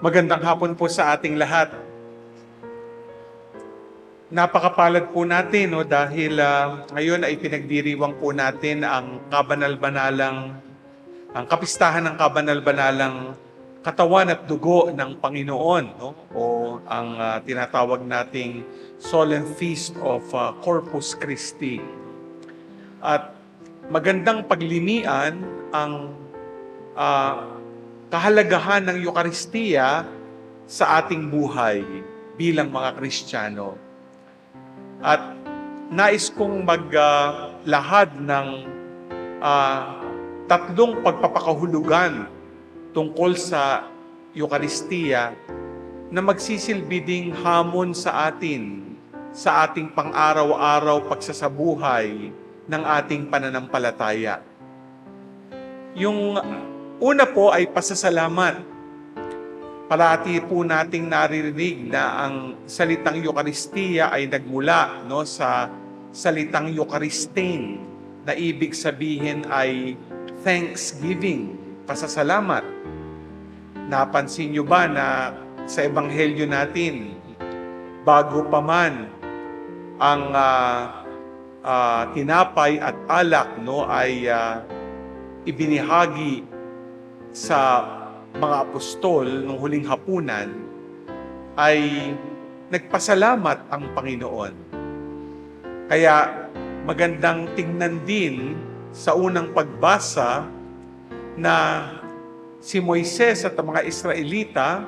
Magandang hapon po sa ating lahat. Napakapalad po natin dahil ngayon ay pinagdiriwang po natin ang kapistahan ng kabanal-banalang katawan at dugo ng Panginoon, o ang tinatawag nating Solemn Feast of Corpus Christi. At magandang paglinian ang kahalagahan ng Eucharistia sa ating buhay bilang mga Kristiyano. At nais kong maglahad ng tatlong pagpapakahulugan tungkol sa Eucharistia na magsisilbi ding hamon sa atin, sa ating pang-araw-araw pagsasabuhay ng ating pananampalataya. Yung una po ay pasasalamat. Parati po nating naririnig na ang salitang Eucharistia ay nagmula sa salitang Eucharistein, na ibig sabihin ay thanksgiving, pasasalamat. Napansin nyo ba na sa Ebanghelyo natin, bago pa man ang tinapay at alak ay ibinihagi sa mga apostol nung huling hapunan, ay nagpasalamat ang Panginoon. Kaya magandang tingnan din sa unang pagbasa na si Moises at ang mga Israelita,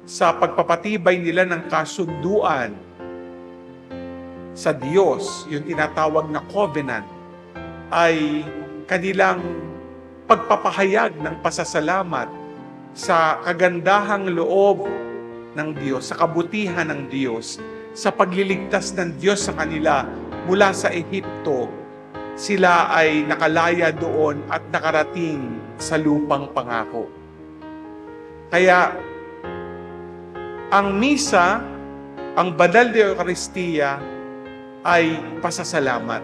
sa pagpapatibay nila ng kasunduan sa Diyos, yung tinatawag na covenant, ay kanilang pagpapahayag ng pasasalamat sa kagandahang loob ng Diyos, sa kabutihan ng Diyos, sa pagliligtas ng Diyos sa kanila mula sa Ehipto. Sila ay nakalaya doon at nakarating sa lupang pangako. Kaya ang misa, ang banal de Eucharistia ay pasasalamat.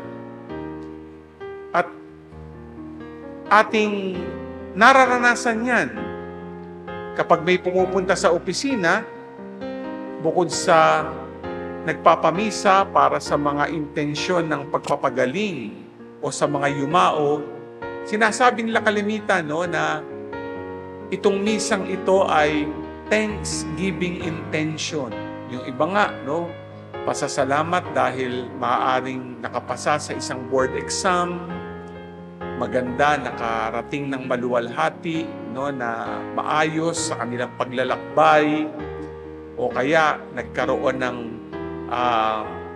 At ating nararanasan yan kapag may pumupunta sa opisina, bukod sa nagpapamisa para sa mga intensyon ng pagpapagaling o sa mga yumao, sinasabi nila kalimitan na itong misang ito ay thanksgiving intention. Yung iba nga, pasasalamat dahil maaaring nakapasa sa isang board exam, maganda, nakarating ng maluwalhati, na maayos sa kanilang paglalakbay, o kaya nagkaroon ng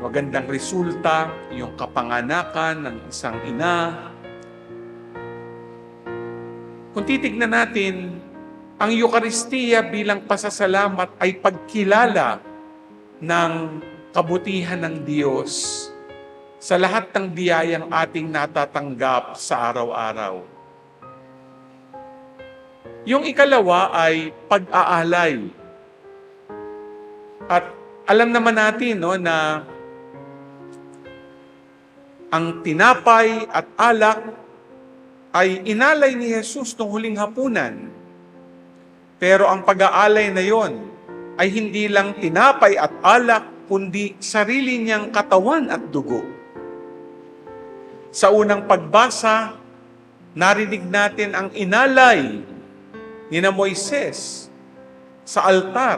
magandang resulta, yung kapanganakan ng isang ina. Kung titignan natin, ang Eucharistia bilang pasasalamat ay pagkilala ng kabutihan ng Diyos sa lahat ng biyayang ating natatanggap sa araw-araw. Yung ikalawa ay pag-aalay. At alam naman natin na ang tinapay at alak ay inalay ni Jesus nung huling hapunan. Pero ang pag-aalay na yon ay hindi lang tinapay at alak, kundi sarili niyang katawan at dugo. Sa unang pagbasa, narinig natin ang inalay ni Moises sa altar.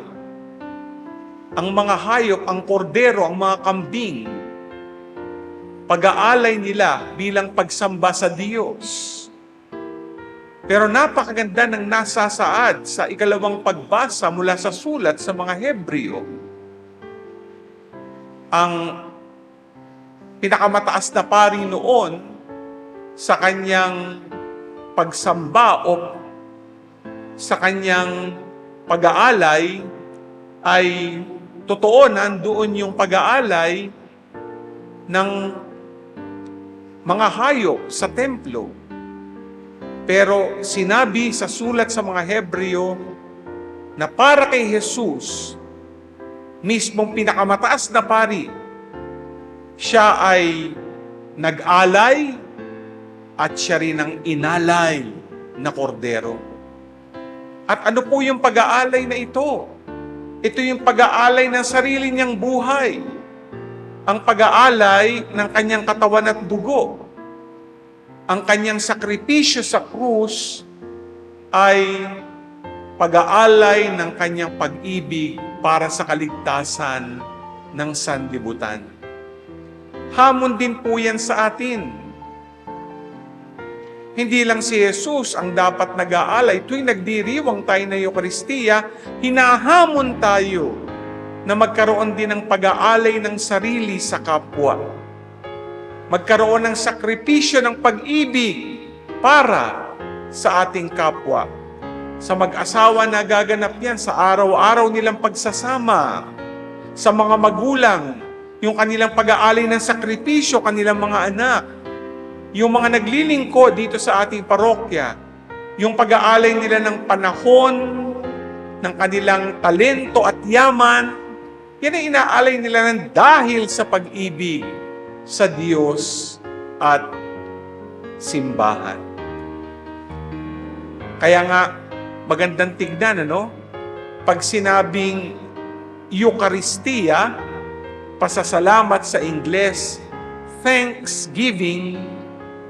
Ang mga hayop, ang kordero, ang mga kambing, pag-aalay nila bilang pagsamba sa Diyos. Pero napakaganda ng nasasaad sa ikalawang pagbasa mula sa sulat sa mga Hebreo. Ang pinakamataas na pari noon sa kanyang pagsamba o sa kanyang pag-aalay ay totoo, nandoon yung pag-aalay ng mga hayop sa templo. Pero sinabi sa sulat sa mga Hebreo na para kay Jesus, mismong pinakamataas na pari, siya ay nag-alay at siya rin ang inalay na kordero. At ano po yung pag-aalay na ito? Ito yung pag-aalay ng sarili niyang buhay. Ang pag-aalay ng kanyang katawan at dugo. Ang kanyang sakripisyo sa krus ay pag-aalay ng kanyang pag-ibig para sa kaligtasan ng sanlibutan. Hamon din po yan sa atin. Hindi lang si Jesus ang dapat nag-aalay. Tuwing nagdiriwang tayo ng Eucharistia, hinahamon tayo na magkaroon din ng pag-aalay ng sarili sa kapwa. Magkaroon ng sakripisyo ng pag-ibig para sa ating kapwa. Sa mag-asawa na gaganap yan sa araw-araw nilang pagsasama. Sa mga magulang, yung kanilang pag-aalay ng sakripisyo, kanilang mga anak. Yung mga naglilingkod dito sa ating parokya, yung pag-aalay nila ng panahon, ng kanilang talento at yaman, yan ay inaalay nila ng dahil sa pag-ibig sa Diyos at simbahan. Kaya nga, magandang tignan, ano? Pag sinabing Eucharistia, pasasalamat sa Ingles, thanksgiving,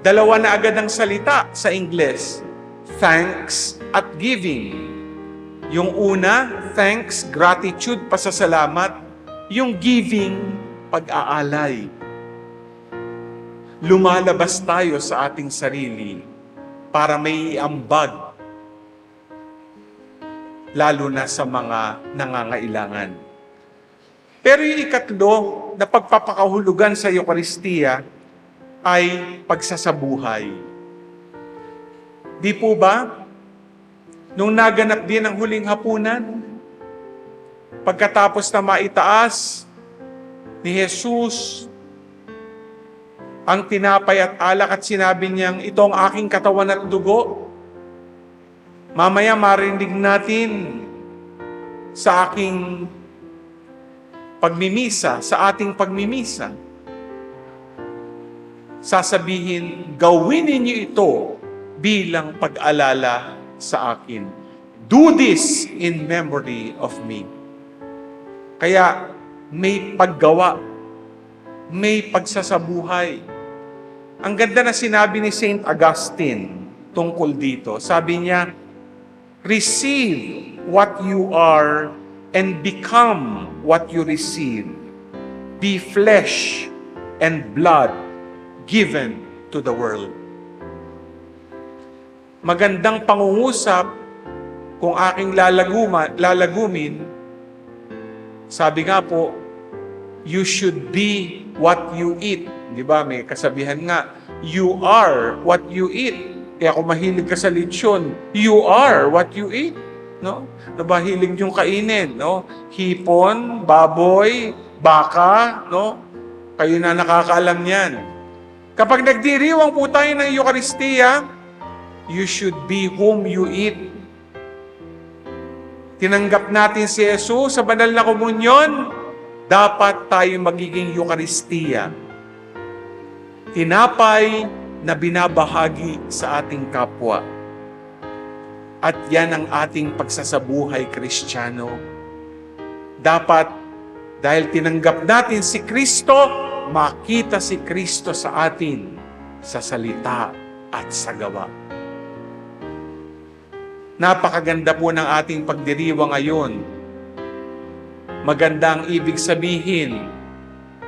dalawa na agad ang salita sa Ingles. Thanks at giving. Yung una, thanks, gratitude, pasasalamat. Yung giving, pag-aalay. Lumalabas tayo sa ating sarili para may iambag, lalo na sa mga nangangailangan. Pero yung ikatlo na pagpapakahulugan sa Eucharistia ay pagsasabuhay. Di po ba? Nung naganap din ang huling hapunan, pagkatapos na maitaas ni Jesus ang tinapay at alak at sinabi niyang, ito ang aking katawan at dugo. Mamaya marinig natin sa aking pagmimisa, sa ating pagmimisa. Sasabihin, gawin ninyo ito bilang pag-alala sa akin. Do this in memory of me. Kaya may paggawa, may pagsasabuhay. Ang ganda na sinabi ni Saint Augustine tungkol dito. Sabi niya, receive what you are and become what you receive. Be flesh and blood given to the world. Magandang pangungusap kung aking lalagumin, sabi nga po, you should be what you eat. Di ba? May kasabihan nga, you are what you eat. Kaya kung mahilig ka sa lechon, you are what you eat. No? Nabahilig yung kainin, no? Hipon, baboy, baka, no? Kayo na nakakaalam yan. Kapag nagdiriwang po tayo ng Eucharistia, you should be whom you eat. Tinanggap natin si Jesus sa banal na komunyon, dapat tayo magiging Eucharistia. Tinapay na binabahagi sa ating kapwa. At yan ang ating pagsasabuhay Kristiyano. Dapat, dahil tinanggap natin si Kristo, makita si Kristo sa atin sa salita at sa gawa. Napakaganda po ng ating pagdiriwang ngayon. Maganda ang ibig sabihin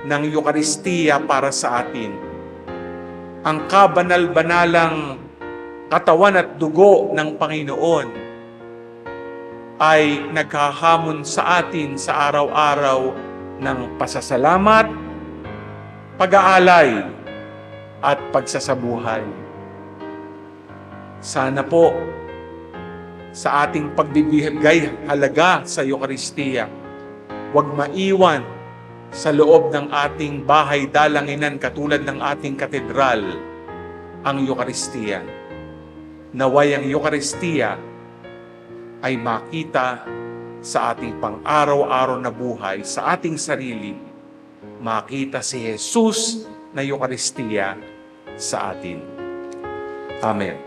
ng Eucharistia para sa atin. Ang kabanal-banalang katawan at dugo ng Panginoon ay naghahamon sa atin sa araw-araw ng pasasalamat, pag-aalay, at pagsasabuhay. Sana po sa ating pagbibigay halaga sa Eucharistia, huwag maiwan sa loob ng ating bahay dalanginan katulad ng ating katedral ang Eucharistia. Naway ang Eucharistia ay makita sa ating pang-araw-araw na buhay, sa ating sarili, makita si Jesus na Eucharistia sa atin. Amen.